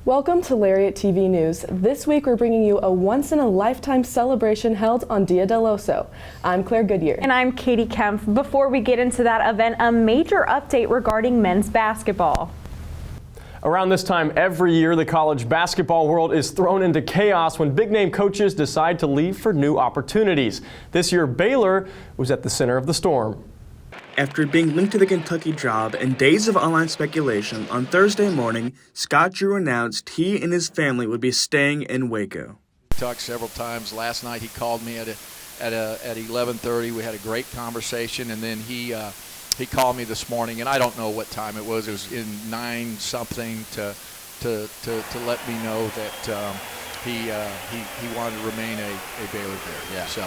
Welcome to Lariat TV News. This week we're bringing you a once-in-a-lifetime celebration held on Dia de Loso. I'm Claire Goodyear. And I'm Katie Kempf. Before we get into that event, a major update regarding men's basketball. Around this time every year, the college basketball world is thrown into chaos when big-name coaches decide to leave for new opportunities. This year, Baylor was at the center of the storm. After being linked to the Kentucky job and days of online speculation, on Thursday morning, Scott Drew announced he and his family would be staying in Waco. Talked several times. Last night he called me at 11:30. We had a great conversation, and then he called me this morning, and I don't know what time it was. It was in 9 something to let me know that he wanted to remain a Baylor Bear. Yeah. So.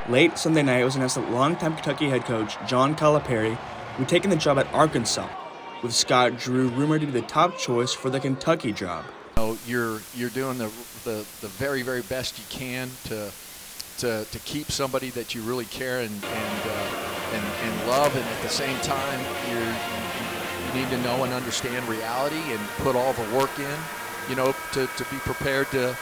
Late Sunday night, it was announced that longtime Kentucky head coach John Calipari would take the job at Arkansas, with Scott Drew rumored to be the top choice for the Kentucky job. You're doing the very, very best you can to keep somebody that you really care and love, and at the same time you need to know and understand reality and put all the work in, to be prepared to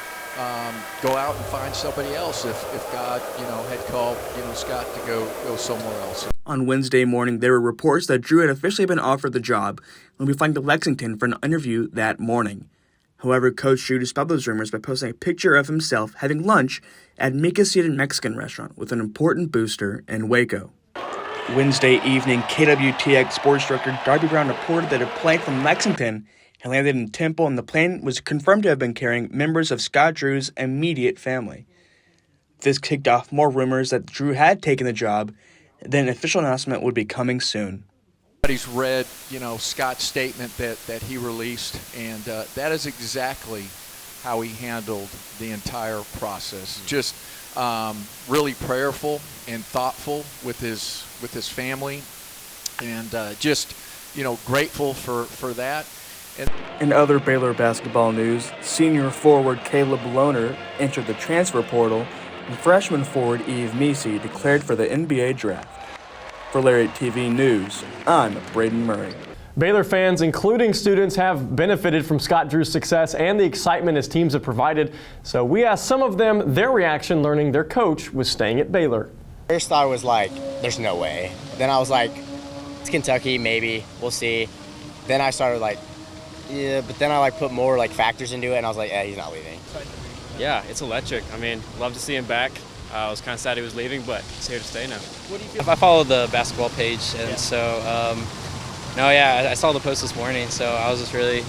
go out and find somebody else if God, had called, Scott to go somewhere else. On Wednesday morning, there were reports that Drew had officially been offered the job and would be flying to Lexington for an interview that morning. However, Coach Drew dispelled those rumors by posting a picture of himself having lunch at Mika's Seated Mexican restaurant with an important booster in Waco. Wednesday evening, KWTX sports director Darby Brown reported that a plane from Lexington had landed in Temple, and the plane was confirmed to have been carrying members of Scott Drew's immediate family. This kicked off more rumors that Drew had taken the job, then an official announcement would be coming soon. Everybody's read, Scott's statement that he released, and that is exactly how he handled the entire process. Just really prayerful and thoughtful with his family, and just grateful for that. In other Baylor basketball news, senior forward Caleb Lohner entered the transfer portal, and freshman forward Eve Meesey declared for the NBA draft. For Lariat TV News, I'm Braden Murray. Baylor fans, including students, have benefited from Scott Drew's success and the excitement his teams have provided. So we asked some of them their reaction learning their coach was staying at Baylor. First thought was like, there's no way. Then I was like, it's Kentucky, maybe, we'll see. Then I started like, yeah, but then I put more factors into it, and I was like, he's not leaving. Yeah, it's electric. I mean, love to see him back. I was kind of sad he was leaving, but he's here to stay now. What do you feel? I follow the basketball page, and so I saw the post this morning, so I was just really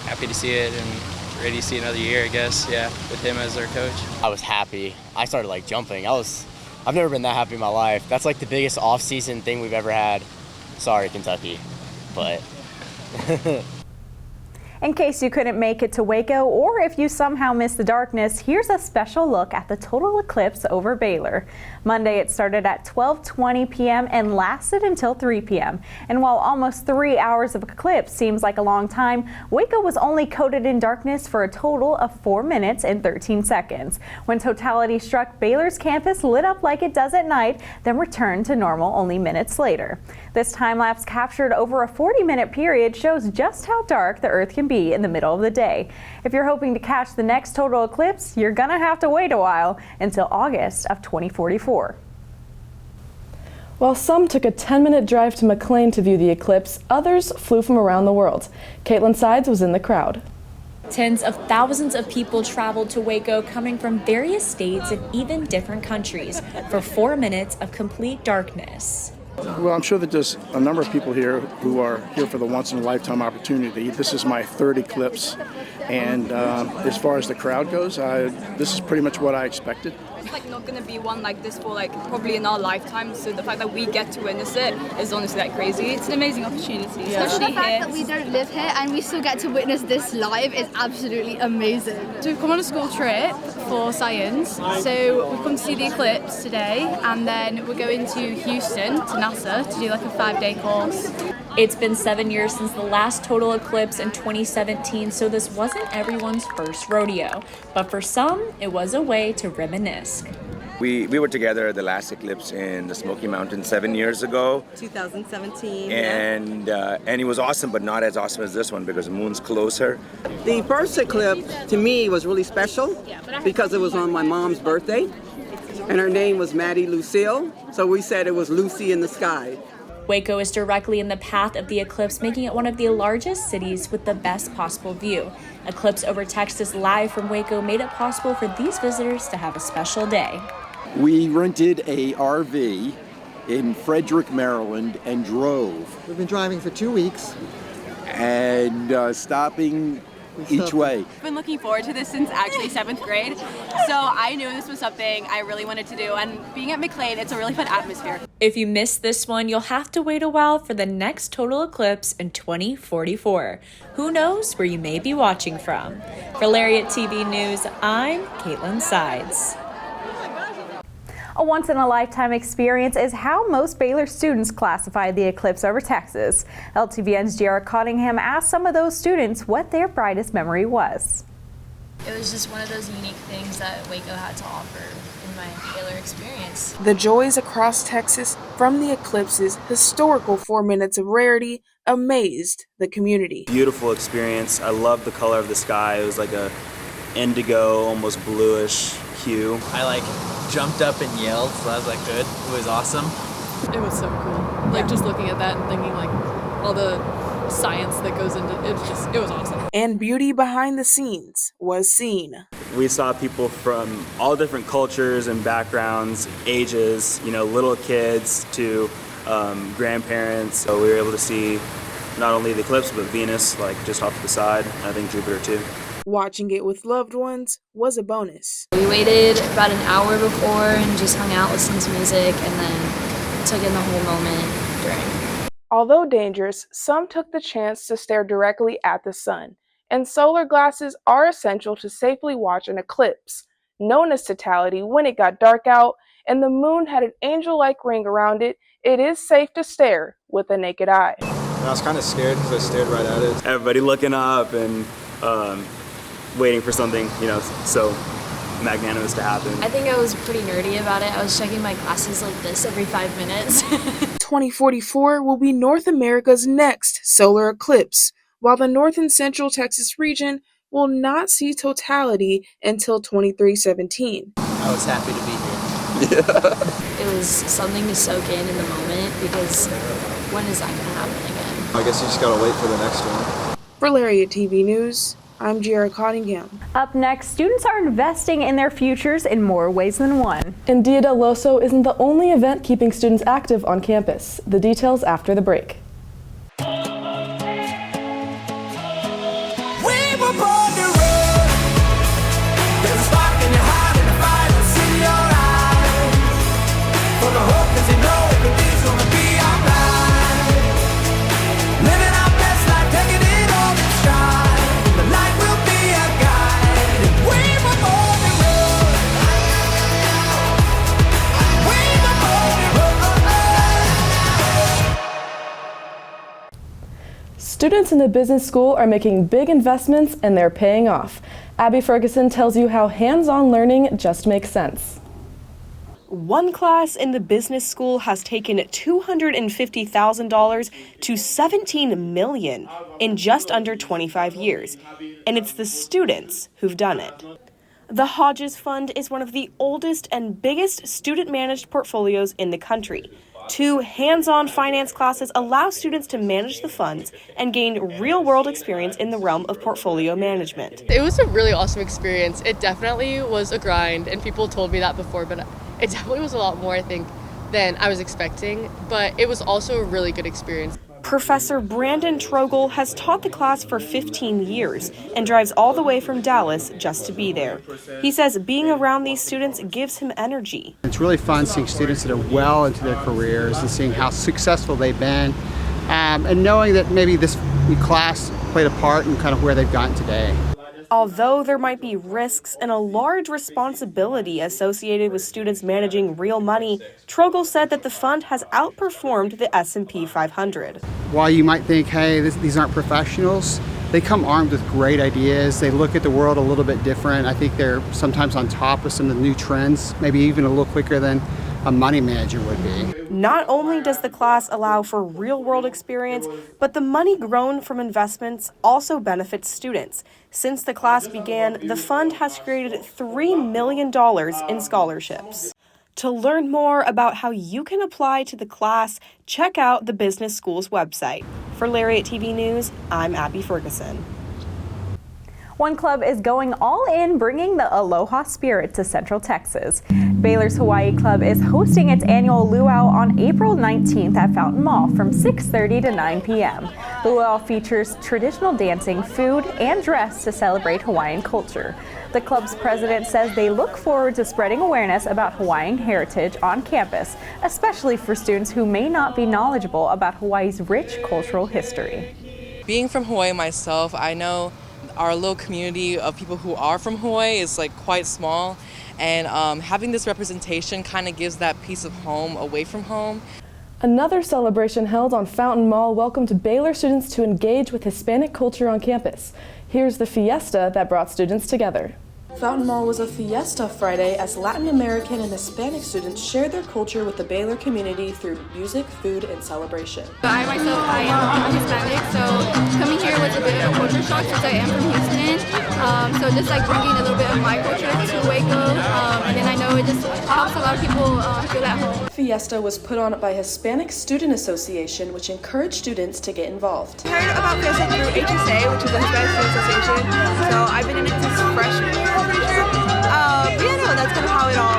happy to see it and ready to see another year, I guess. Yeah, with him as our coach. I was happy. I started jumping. I've never been that happy in my life. That's the biggest off-season thing we've ever had. Sorry, Kentucky, but. In case you couldn't make it to Waco, or if you somehow missed the darkness, here's a special look at the total eclipse over Baylor. Monday, it started at 12:20 p.m. and lasted until 3 p.m. And while almost 3 hours of eclipse seems like a long time, Waco was only coated in darkness for a total of 4 minutes and 13 seconds. When totality struck, Baylor's campus lit up like it does at night, then returned to normal only minutes later. This time-lapse captured over a 40-minute period shows just how dark the Earth can be in the middle of the day. If you're hoping to catch the next total eclipse, you're gonna have to wait a while until August of 2044. While some took a 10-minute drive to McLean to view the eclipse, others flew from around the world. Caitlin Sides was in the crowd. Tens of thousands of people traveled to Waco, coming from various states and even different countries for 4 minutes of complete darkness. Well, I'm sure that there's a number of people here who are here for the once-in-a-lifetime opportunity. This is my third eclipse, and as far as the crowd goes, this is pretty much what I expected. It's not going to be one like this for probably in our lifetime, so the fact that we get to witness it is honestly crazy. It's an amazing opportunity. Yeah. Especially the fact that we don't live here and we still get to witness this live is absolutely amazing. So we've come on a school trip for science, so we've come to see the eclipse today, and then we're going to Houston to NASA to do a 5-day course. It's been 7 years since the last total eclipse in 2017, so this wasn't everyone's first rodeo. But for some, it was a way to reminisce. We were together at the last eclipse in the Smoky Mountains 7 years ago. 2017. And it was awesome, but not as awesome as this one because the moon's closer. The first eclipse to me was really special because it was on my mom's birthday, and her name was Maddie Lucille, so we said it was Lucy in the sky. Waco is directly in the path of the eclipse, making it one of the largest cities with the best possible view. Eclipse Over Texas Live from Waco made it possible for these visitors to have a special day. We rented a RV in Frederick, Maryland, and drove. We've been driving for 2 weeks. And stopping each way. I've been looking forward to this since actually 7th grade, so I knew this was something I really wanted to do, and being at McLean, it's a really fun atmosphere. If you missed this one, you'll have to wait a while for the next total eclipse in 2044. Who knows where you may be watching from? For Lariat TV News, I'm Caitlin Sides. A once-in-a-lifetime experience is how most Baylor students classify the eclipse over Texas. LTVN's J.R. Cottingham asked some of those students what their brightest memory was. It was just one of those unique things that Waco had to offer in my Baylor experience. The joys across Texas from the eclipse's historical 4 minutes of rarity amazed the community. Beautiful experience. I loved the color of the sky. It was like a indigo, almost bluish hue. I jumped up and yelled, so that was good. It was awesome. It was so cool. Just looking at that and thinking all the science that goes into it, it was awesome. And beauty behind the scenes was seen. We saw people from all different cultures and backgrounds, ages, little kids to grandparents. So we were able to see not only the eclipse, but Venus, just off to the side, and I think Jupiter too. Watching it with loved ones was a bonus. We waited about an hour before and just hung out, listened to music, and then took in the whole moment during. Although dangerous, some took the chance to stare directly at the sun, and solar glasses are essential to safely watch an eclipse, known as totality. When it got dark out and the moon had an angel-like ring around it, it is safe to stare with the naked eye. I was kind of scared because I stared right at it. Everybody looking up and waiting for something, so magnanimous to happen. I think I was pretty nerdy about it. I was checking my glasses like this every 5 minutes. 2044 will be North America's next solar eclipse, while the North and Central Texas region will not see totality until 2317. I was happy to be here. Yeah. It was something to soak in the moment because when is that going to happen again? I guess you just gotta wait for the next one. For Lariat TV News, I'm J.R. Cottingham. Up next, students are investing in their futures in more ways than one. And Dia del Loso isn't the only event keeping students active on campus. The details after the break. We were born to run. There's a spark in your heart and a fire that's in your eyes. For the hope that you know everything's gonna be alright. Living our best life, taking it all in stride. The light will be a guide. We were born to run. We were born to run. Students in the business school are making big investments and they're paying off. Abby Ferguson tells you how hands-on learning just makes sense. One class in the business school has taken $250,000 to $17 million in just under 25 years, and it's the students who've done it. The Hodges Fund is one of the oldest and biggest student-managed portfolios in the country. 2 hands-on finance classes allow students to manage the funds and gain real-world experience in the realm of portfolio management. It was a really awesome experience. It definitely was a grind, and people told me that before, but it definitely was a lot more, I think, than I was expecting, but it was also a really good experience. Professor Brandon Trogel has taught the class for 15 years and drives all the way from Dallas just to be there. He says being around these students gives him energy. It's really fun seeing students that are well into their careers and seeing how successful they've been, and knowing that maybe this class played a part in kind of where they've gotten today. Although there might be risks and a large responsibility associated with students managing real money, Trogel said that the fund has outperformed the S&P 500. While you might think, hey, these aren't professionals, they come armed with great ideas. They look at the world a little bit different. I think they're sometimes on top of some of the new trends, maybe even a little quicker than a money manager would be. Not only does the class allow for real-world experience, but the money grown from investments also benefits students. Since the class began, the fund has created $3 million in scholarships. To learn more about how you can apply to the class, check out the business school's website. For Lariat TV News, I'm Abby Ferguson. One club is going all in, bringing the Aloha spirit to Central Texas. Baylor's Hawaii Club is hosting its annual luau on April 19th at Fountain Mall from 6:30 to 9 p.m. The luau features traditional dancing, food, and dress to celebrate Hawaiian culture. The club's president says they look forward to spreading awareness about Hawaiian heritage on campus, especially for students who may not be knowledgeable about Hawaii's rich cultural history. Being from Hawaii myself, I know our little community of people who are from Hawaii is like quite small, and having this representation kind of gives that piece of home away from home. Another celebration held on Fountain Mall welcomed Baylor students to engage with Hispanic culture on campus. Here's the fiesta that brought students together. Fountain Mall was a Fiesta Friday as Latin American and Hispanic students shared their culture with the Baylor community through music, food, and celebration. I am Hispanic, so coming here was a bit of a culture shock since I am from Houston. So just like bringing a little bit of my culture to Waco, and then I know it just helps a lot of people feel at home. Fiesta was put on by Hispanic Student Association, which encouraged students to get involved. I heard about Fiesta through HSA, which is the Hispanic Student Association, so I've been in it since freshman year. But yeah, no, that's kind of how it all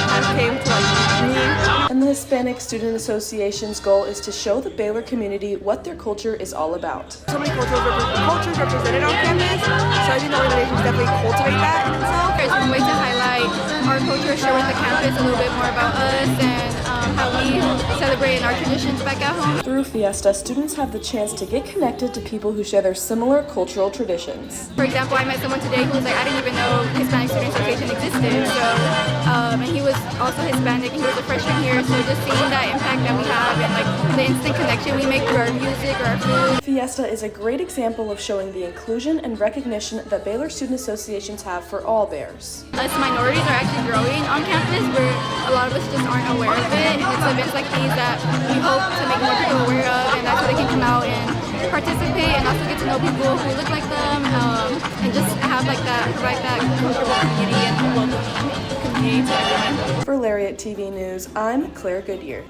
kind of came to me. And the Hispanic Student Association's goal is to show the Baylor community what their culture is all about. So many cultures represented on campus, so I think the organizations definitely cultivate that in itself. There's one way to highlight our culture, share with the campus a little bit more about us and how we celebrate our traditions back at home. Through Fiesta, students have the chance to get connected to people who share their similar cultural traditions. For example, I met someone today who was like, I didn't even know Hispanic Student Association existed. So, and he was also Hispanic, and he was a freshman here. So just seeing that impact that we have and like the instant connection we make through our music or our food. Fiesta is a great example of showing the inclusion and recognition that Baylor Student Associations have for all Bears. Us minorities are actually growing on campus where a lot of us just aren't aware of it. And it's events like these that we hope to make more people aware of, and that's where they can come out and participate and also get to know people who look like them, and just have like that, provide that comfortable community and welcome community to everyone. For Lariat TV News, I'm Claire Goodyear.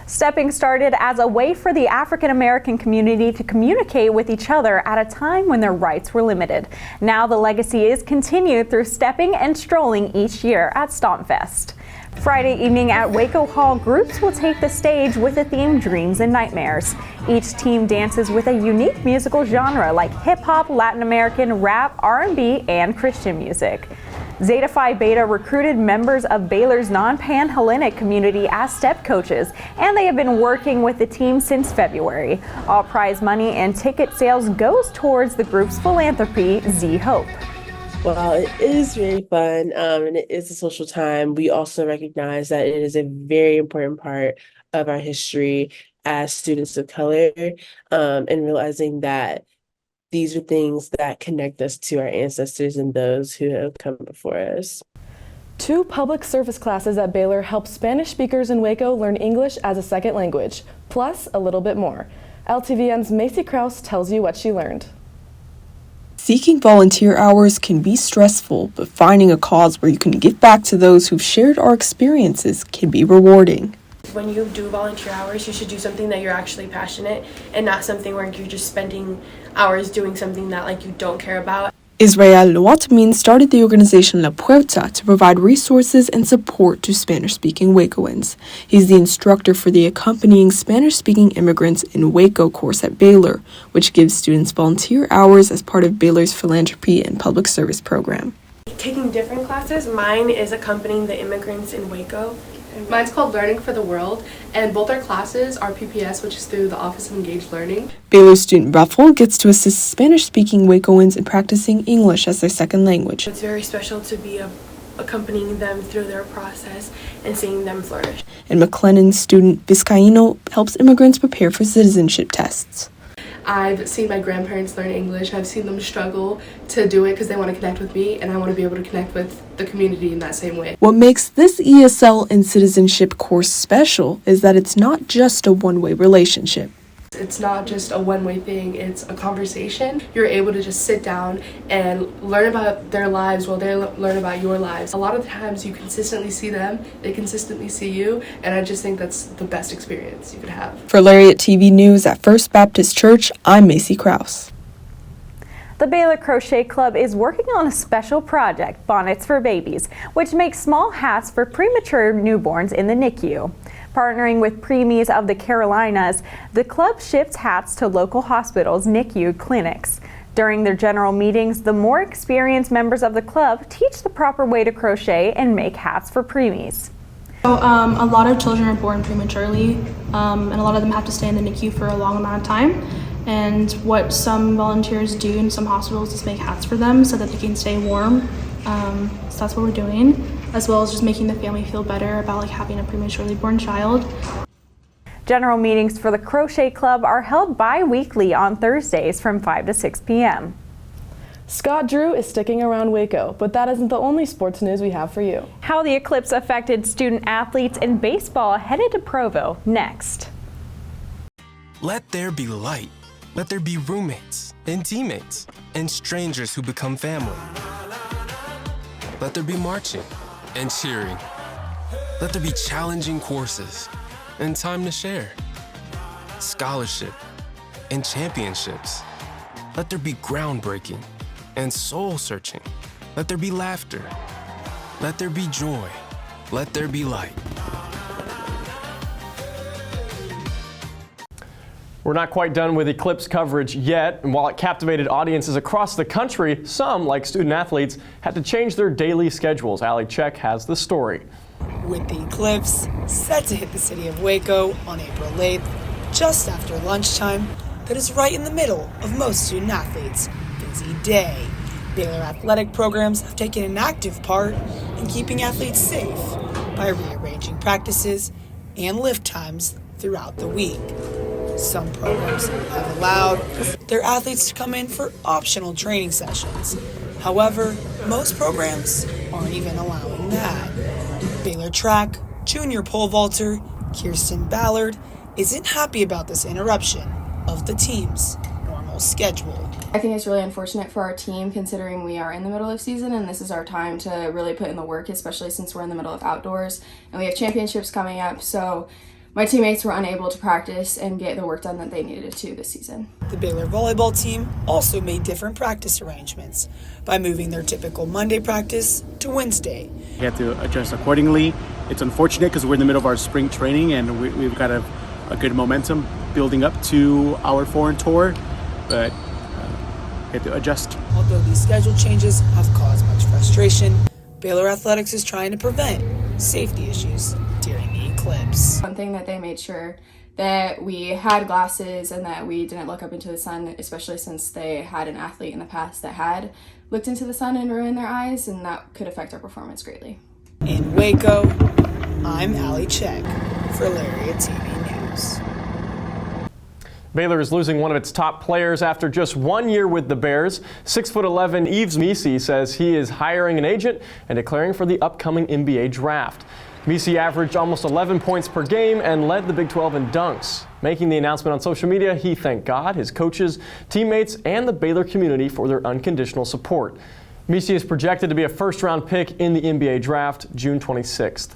Stepping started as a way for the African American community to communicate with each other at a time when their rights were limited. Now the legacy is continued through stepping and strolling each year at Stepfest. Friday evening at Waco Hall, groups will take the stage with the theme Dreams and Nightmares. Each team dances with a unique musical genre like hip-hop, Latin American, rap, R&B, and Christian music. Zeta Phi Beta recruited members of Baylor's non-Pan-Hellenic community as step coaches, and they have been working with the team since February. All prize money and ticket sales goes towards the group's philanthropy, Z Hope. Well, it is very fun, and it is a social time. We also recognize that it is a very important part of our history as students of color, and realizing that these are things that connect us to our ancestors and those who have come before us. 2 public service classes at Baylor help Spanish speakers in Waco learn English as a second language, plus a little bit more. LTVN's Macy Krause tells you what she learned. Seeking volunteer hours can be stressful, but finding a cause where you can give back to those who've shared our experiences can be rewarding. When you do volunteer hours, you should do something that you're actually passionate and not something where you're just spending hours doing something that like you don't care about. Israel Loatmin started the organization La Puerta to provide resources and support to Spanish-speaking Wacoans. He's the instructor for the Accompanying Spanish-Speaking Immigrants in Waco course at Baylor, which gives students volunteer hours as part of Baylor's philanthropy and public service program. Taking different classes, mine is Accompanying the Immigrants in Waco. Mine's called Learning for the World, and both our classes are PPS, which is through the Office of Engaged Learning. Baylor student Ruffle gets to assist Spanish-speaking Wacoans in practicing English as their second language. It's very special to be accompanying them through their process and seeing them flourish. And McLennan student Vizcaíno helps immigrants prepare for citizenship tests. I've seen my grandparents learn English. I've seen them struggle to do it because they want to connect with me, and I want to be able to connect with the community in that same way. What makes this ESL and citizenship course special is that it's not just a one-way relationship. It's not just a one-way thing, it's a conversation. You're able to just sit down and learn about their lives while they learn about your lives. A lot of times you consistently see them, they consistently see you, and I just think that's the best experience you could have. For Lariat TV News at First Baptist Church, I'm Macy Krause. The Baylor Crochet Club is working on a special project, Bonnets for Babies, which makes small hats for premature newborns in the NICU. Partnering with preemies of the Carolinas, the club ships hats to local hospitals' NICU clinics. During their general meetings, the more experienced members of the club teach the proper way to crochet and make hats for preemies. So, a lot of children are born prematurely, and a lot of them have to stay in the NICU for a long amount of time. And what some volunteers do in some hospitals is make hats for them so that they can stay warm. So that's what we're doing, as well as just making the family feel better about having a prematurely born child. General meetings for the Crochet Club are held bi-weekly on Thursdays from 5 to 6 p.m. Scott Drew is sticking around Waco, but that isn't the only sports news we have for you. How the eclipse affected student athletes in baseball headed to Provo next. Let there be light. Let there be roommates and teammates and strangers who become family. Let there be marching and cheering. Let there be challenging courses and time to share. Scholarship and championships. Let there be groundbreaking and soul-searching. Let there be laughter. Let there be joy. Let there be light. We're not quite done with Eclipse coverage yet, and while it captivated audiences across the country, some, like student athletes, had to change their daily schedules. Ali Check has the story. With the eclipse set to hit the city of Waco on April 8th, just after lunchtime, that is right in the middle of most student athletes' busy day. Baylor athletic programs have taken an active part in keeping athletes safe by rearranging practices and lift times throughout the week. Some programs have allowed their athletes to come in for optional training sessions. However, most programs aren't even allowing that. Baylor track junior pole vaulter Kirsten Ballard isn't happy about this interruption of the team's normal schedule. I think it's really unfortunate for our team considering we are in the middle of season and this is our time to really put in the work, especially since we're in the middle of outdoors and we have championships coming up. So my teammates were unable to practice and get the work done that they needed to this season. The Baylor volleyball team also made different practice arrangements by moving their typical Monday practice to Wednesday. We have to adjust accordingly. It's unfortunate because we're in the middle of our spring training and we've got a good momentum building up to our foreign tour, but we have to adjust. Although these schedule changes have caused much frustration, Baylor Athletics is trying to prevent safety issues during the eclipse. One thing that they made sure that we had glasses and that we didn't look up into the sun, especially since they had an athlete in the past that had looked into the sun and ruined their eyes, and that could affect our performance greatly. In Waco, I'm Ali Check for Lariat TV News. Baylor is losing one of its top players after just 1 year with the Bears. 6'11" Yves Misi says he is hiring an agent and declaring for the upcoming NBA draft. Misi averaged almost 11 points per game and led the Big 12 in dunks. Making the announcement on social media, he thanked God, his coaches, teammates, and the Baylor community for their unconditional support. Misi is projected to be a first-round pick in the NBA draft June 26th.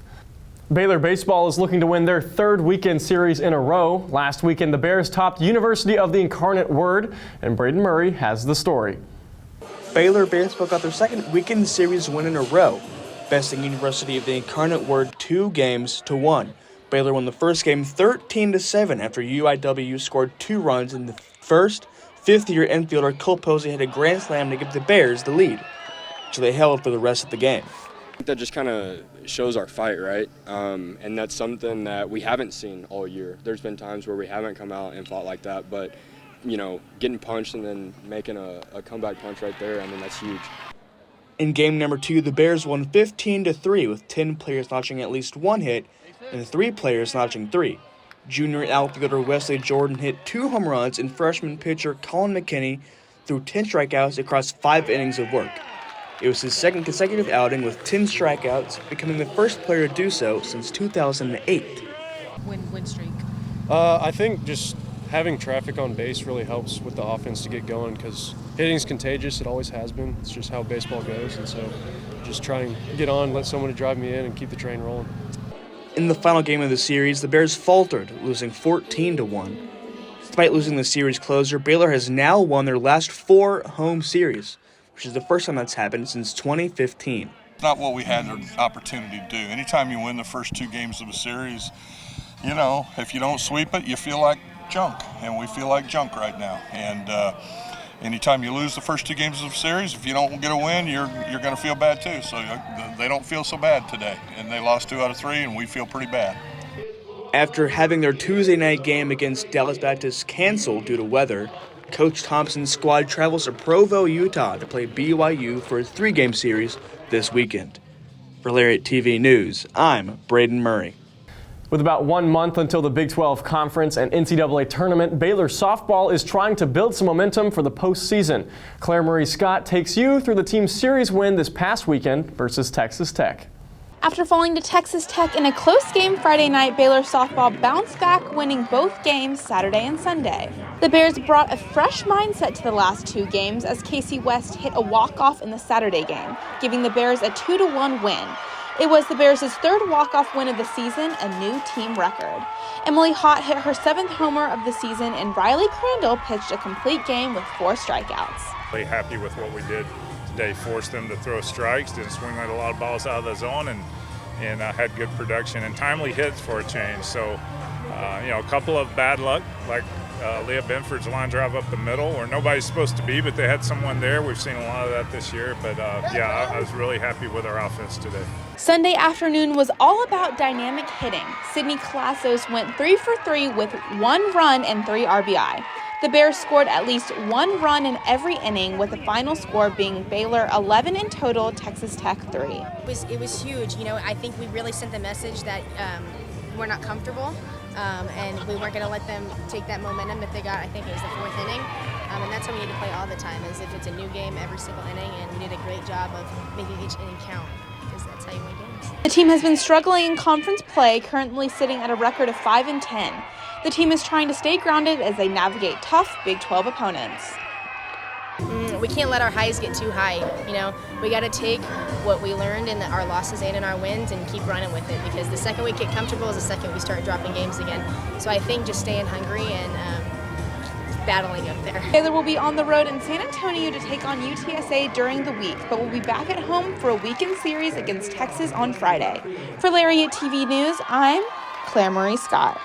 Baylor Baseball is looking to win their third weekend series in a row. Last weekend, the Bears topped University of the Incarnate Word, and Braden Murray has the story. Baylor Baseball got their second weekend series win in a row, besting University of the Incarnate Word 2-1. Baylor won the first game 13-7 after UIW scored 2 runs in the first. Fifth-year infielder Cole Posey hit a grand slam to give the Bears the lead, so they held for the rest of the game. That just kind of shows our fight, right? And that's something that we haven't seen all year. There's been times where we haven't come out and fought like that, but, you know, getting punched and then making a comeback punch right there, I mean, that's huge. In game number 2, the Bears won 15-3 with 10 players notching at least 1 hit and 3 players notching 3. Junior outfielder Wesley Jordan hit 2 home runs, and freshman pitcher Colin McKinney threw 10 strikeouts across 5 innings of work. It was his second consecutive outing with 10 strikeouts, becoming the first player to do so since 2008. Win streak. I think just having traffic on base really helps with the offense to get going because hitting's contagious. It always has been. It's just how baseball goes, and so just try and get on, let someone drive me in, and keep the train rolling. In the final game of the series, the Bears faltered, losing 14-1. Despite losing the series closer, Baylor has now won their last 4 home series, which is the first time that's happened since 2015. It's not what we had an opportunity to do. Anytime you win the first 2 games of a series, you know, if you don't sweep it, you feel like junk, and we feel like junk right now. And anytime you lose the first 2 games of a series, if you don't get a win, you're going to feel bad too. So they don't feel so bad today, and they lost 2 out of 3, and we feel pretty bad. After having their Tuesday night game against Dallas Baptist canceled due to weather, Coach Thompson's squad travels to Provo, Utah to play BYU for a 3-game series this weekend. For Lariat TV News, I'm Braden Murray. With about 1 month until the Big 12 Conference and NCAA tournament, Baylor Softball is trying to build some momentum for the postseason. Claire Marie Scott takes you through the team's series win this past weekend versus Texas Tech. After falling to Texas Tech in a close game Friday night, Baylor Softball bounced back, winning both games Saturday and Sunday. The Bears brought a fresh mindset to the last 2 games as Casey West hit a walk-off in the Saturday game, giving the Bears a 2-1 win. It was the Bears' 3rd walk-off win of the season, a new team record. Emily Hott hit her 7th homer of the season, and Riley Crandall pitched a complete game with 4 strikeouts. Really happy with what we did today. Forced them to throw strikes, didn't swing a lot of balls out of the zone, and had good production and timely hits for a change. So, a couple of bad luck, like Leah Benford's line drive up the middle where nobody's supposed to be, but they had someone there. We've seen a lot of that this year, but I was really happy with our offense today. Sunday afternoon was all about dynamic hitting. Sydney Classos went 3 for 3 with 1 run and 3 RBI. The Bears scored at least 1 run in every inning, with the final score being Baylor 11 in total, Texas Tech 3. It was huge. I think we really sent the message that we're not comfortable, and we weren't going to let them take that momentum that they got. I think it was the 4th inning, and that's how we need to play all the time, is if it's a new game every single inning, and we did a great job of making each inning count, because that's how you win games. The team has been struggling in conference play, currently sitting at a record of 5-10. The team is trying to stay grounded as they navigate tough Big 12 opponents. We can't let our highs get too high. We got to take what we learned in our losses and in our wins and keep running with it, because the second we get comfortable is the second we start dropping games again. So I think just staying hungry and battling up there. Baylor will be on the road in San Antonio to take on UTSA during the week, but will be back at home for a weekend series against Texas on Friday. For Lariat TV News, I'm Claire Marie Scott.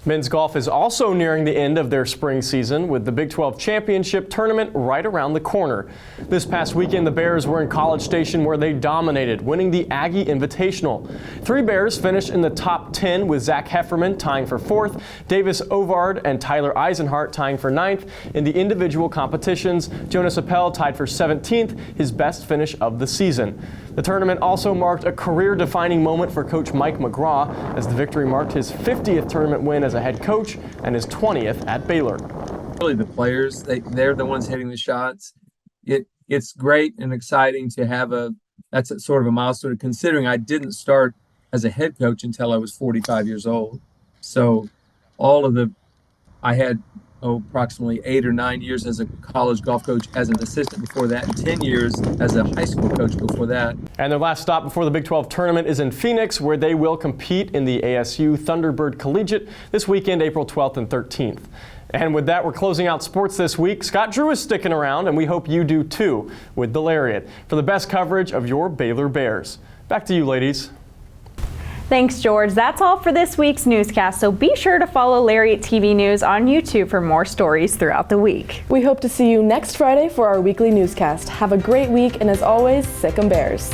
Men's golf is also nearing the end of their spring season, with the Big 12 Championship tournament right around the corner. This past weekend, the Bears were in College Station, where they dominated, winning the Aggie Invitational. 3 Bears finished in the top 10, with Zach Hefferman tying for 4th, Davis Ovard and Tyler Eisenhart tying for 9th. In the individual competitions, Jonas Appel tied for 17th, his best finish of the season. The tournament also marked a career-defining moment for Coach Mike McGraw, as the victory marked his 50th tournament win as a head coach and his 20th at Baylor. Really, the players, they're the ones hitting the shots. It's great and exciting to have that's sort of a milestone, considering I didn't start as a head coach until I was 45 years old. So I had approximately 8 or 9 years as a college golf coach as an assistant before that, and 10 years as a high school coach before that. And their last stop before the Big 12 tournament is in Phoenix, where they will compete in the ASU Thunderbird Collegiate this weekend, April 12th and 13th. And with that, we're closing out sports this week. Scott Drew is sticking around, and we hope you do too, with the Lariat, for the best coverage of your Baylor Bears. Back to you, ladies. Thanks, George. That's all for this week's newscast, so be sure to follow Lariat TV News on YouTube for more stories throughout the week. We hope to see you next Friday for our weekly newscast. Have a great week, and as always, sick 'em Bears.